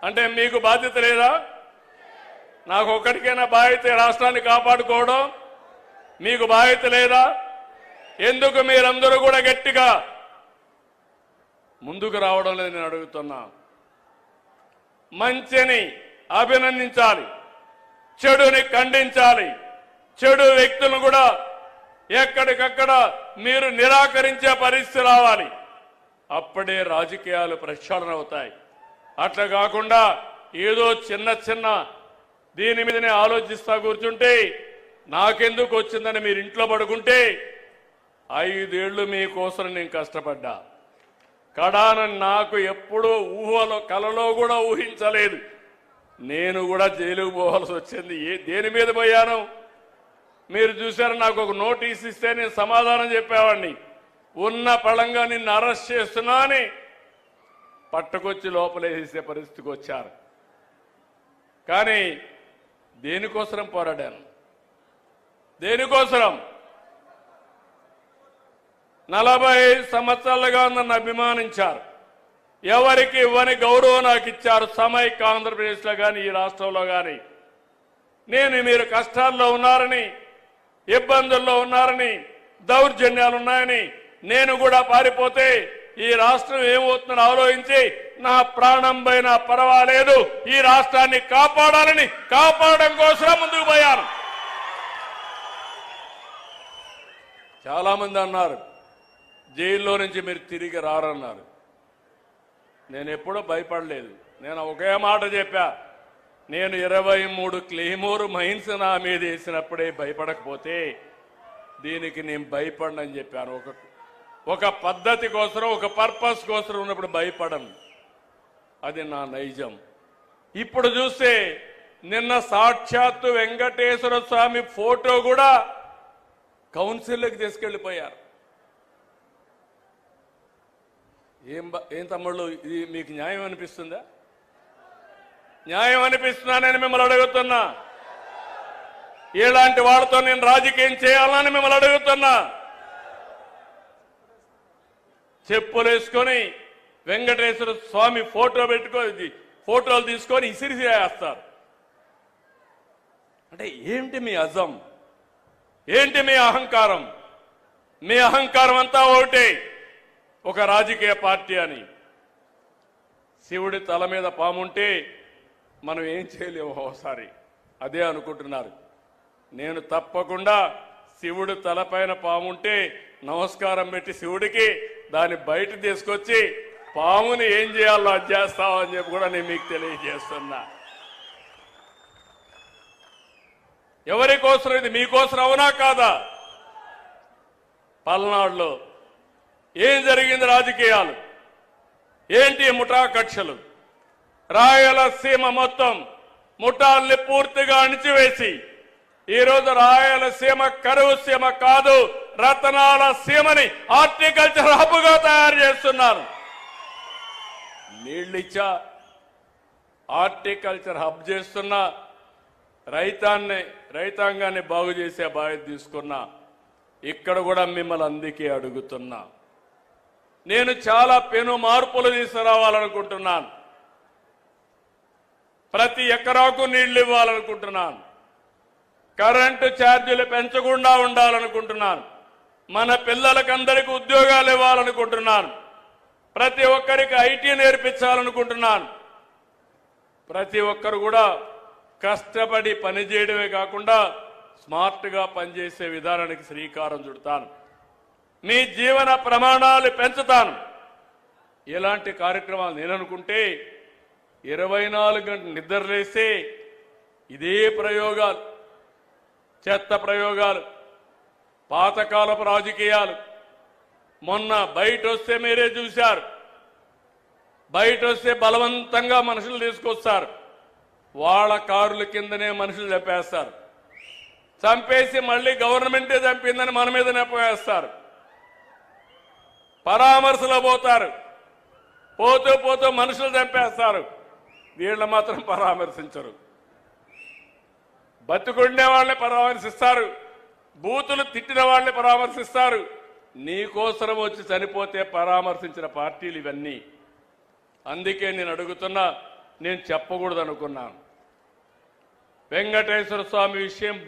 అంటే మీకు బాధ్యత లేదా? నాకు ఒక్కడికైనా బాధ్యత రాష్ట్రాన్ని కాపాడుకోవడం? మీకు బాధ్యత లేదా? ఎందుకు మీరందరూ కూడా గట్టిగా ముందుకు రావడం లేదు నేను అడుగుతున్నా. మంచిని అభినందించాలి, చెడుని ఖండించాలి, చెడు వ్యక్తులను కూడా ఎక్కడికక్కడ మీరు నిరాకరించే పరిస్థితి రావాలి. అప్పుడే రాజకీయాలు ప్రక్షాళన అవుతాయి. అట్లా కాకుండా ఏదో చిన్న చిన్న దీని మీదనే ఆలోచిస్తా కూర్చుంటే నాకెందుకు వచ్చిందని మీరు ఇంట్లో పడుకుంటే 5 ఏళ్లు మీకోసం నేను కష్టపడ్డా. కడాన నాకు ఎప్పుడూ ఊహలో కలలో కూడా ఊహించలేదు నేను కూడా జైలుకు పోవాల్సి వచ్చింది. దేని మీద పోయాను మీరు చూశారు. నాకు ఒక నోటీస్ ఇస్తే నేను సమాధానం చెప్పేవాడిని. ఉన్న పళంగా నిన్ను అరెస్ట్ చేస్తున్నా అని పట్టుకొచ్చి లోపలేసే పరిస్థితికి వచ్చారు. కానీ దేనికోసం పోరాడాను? దేనికోసం? 45 సంవత్సరాలుగా నన్ను అభిమానించారు. ఎవరికి ఇవ్వని గౌరవం నాకు ఇచ్చారు. సమైక్య ఆంధ్రప్రదేశ్లో కానీ ఈ రాష్ట్రంలో కానీ నేను మీరు కష్టాల్లో ఉన్నారని, ఇబ్బందుల్లో ఉన్నారని, దౌర్జన్యాలు ఉన్నాయని నేను కూడా పారిపోతే ఈ రాష్ట్రం ఏమవుతుందని ఆలోచించి నా ప్రాణం పైన పర్వాలేదు ఈ రాష్ట్రాన్ని కాపాడాలని కాపాడడం కోసం ముందుకు పోయాను. చాలా మంది అన్నారు జైల్లో నుంచి మీరు తిరిగి రారన్నారు. నేను ఎప్పుడూ భయపడలేదు. నేను ఒకే మాట చెప్పా, నేను 23 క్లెయిమోర్ మైన్స్ నా మీద వేసినప్పుడే భయపడకపోతే దీనికి నేను భయపడనని చెప్పాను. ఒక పద్ధతి కోసం, ఒక పర్పస్ కోసం ఉన్నప్పుడు భయపడను. అది నా నైజం. ఇప్పుడు చూస్తే నిన్న సాక్షాత్తు వెంకటేశ్వర స్వామి ఫోటో కూడా కౌన్సిల్లోకి తీసుకెళ్లిపోయారు. ఏం తమ్ముళ్ళు, ఇది మీకు న్యాయం అనిపిస్తుందా? న్యాయం అనిపిస్తున్నానని మిమ్మల్ని అడుగుతున్నా. ఇలాంటి వాళ్ళతో నేను రాజకీయం చేయాలని మిమ్మల్ని అడుగుతున్నా. చెప్పులు వేసుకొని వెంకటేశ్వర స్వామి ఫోటో పెట్టుకొని ఫోటోలు తీసుకొని ఇసిరిసేస్తారు. అంటే ఏంటి మీ అజం? ఏంటి మీ అహంకారం? మీ అహంకారం అంతా ఒకటే, ఒక రాజకీయ పార్టీ అని. శివుడి తల మీద పాముంటే మనం ఏం చేయలేము ఒకసారి. అదే అనుకుంటున్నారు. నేను తప్పకుండా శివుడు తలపైన పాముంటే నమస్కారం పెట్టి శివుడికి దాన్ని బయట తీసుకొచ్చి పాముని ఏం చేయాలో అది చేస్తామని చెప్పి కూడా నేను మీకు తెలియజేస్తున్నా. ఎవరి కోసం ఇది? మీకోసం అవునా కాదా? పల్నాడులో ఏం జరిగింది? రాజకీయాలు ఏంటి? ముఠా కక్షలు. రాయలసీమ మొత్తం ముఠాల్ని పూర్తిగా అణిచివేసి ఈరోజు రాయలసీమ కరువు సీమ కాదు, రతనాల సీమని హార్టికల్చర్ హబ్గా తయారు చేస్తున్నారు. నీళ్ళిచ్చా హార్టికల్చర్ హబ్ చేస్తున్నా, రైతాంగాన్ని బాగు చేసే బాధ్యత తీసుకున్నా. ఇక్కడ కూడా మిమ్మల్ని అందుకే అడుగుతున్నా. నేను చాలా పెను మార్పులు తీసుకురావాలనుకుంటున్నాను. ప్రతి ఎకరాకు నీళ్లు ఇవ్వాలనుకుంటున్నాను. కరెంటు ఛార్జీలు పెంచకుండా ఉండాలనుకుంటున్నాను. మన పిల్లలకందరికీ ఉద్యోగాలు ఇవ్వాలనుకుంటున్నాను. ప్రతి ఒక్కరికి ఐటీ నేర్పించాలనుకుంటున్నాను. ప్రతి ఒక్కరు కూడా కష్టపడి పనిచేయడమే కాకుండా స్మార్ట్గా పనిచేసే విధానానికి శ్రీకారం చుడతాను. మీ జీవన ప్రమాణాలు పెంచుతాను. ఇలాంటి కార్యక్రమాలు నేను అనుకుంటే 24 గంటలు నిద్రలేస్తే ఇదే ప్రయోగాలు, చెత్త ప్రయోగాలు, పాతకాలపు రాజకీయాలు. మొన్న బయట వస్తే మీరే చూశారు. బయట వస్తే బలవంతంగా మనుషులు తీసుకొస్తారు. వాళ్ళ కారుల కిందనే మనుషులు చంపేస్తారు. చంపేసి మళ్ళీ గవర్నమెంటే చంపిందని మన మీద నెప్పవేస్తారు. పరామర్శలో పోతారు. పోతూ పోతూ మనుషులు చంపేస్తారు. వీళ్ళు మాత్రం పరామర్శించరు. బతుకుండే వాళ్ళని పరామర్శిస్తారు. బూతులు తిట్టిన వాళ్ళని పరామర్శిస్తారు. నీకోసరం వచ్చి చనిపోతే పరామర్శించిన పార్టీలు ఇవన్నీ. అందుకే నేను అడుగుతున్నా, నేను చెప్పకూడదు అనుకున్నాను. వెంకటేశ్వర స్వామి విషయం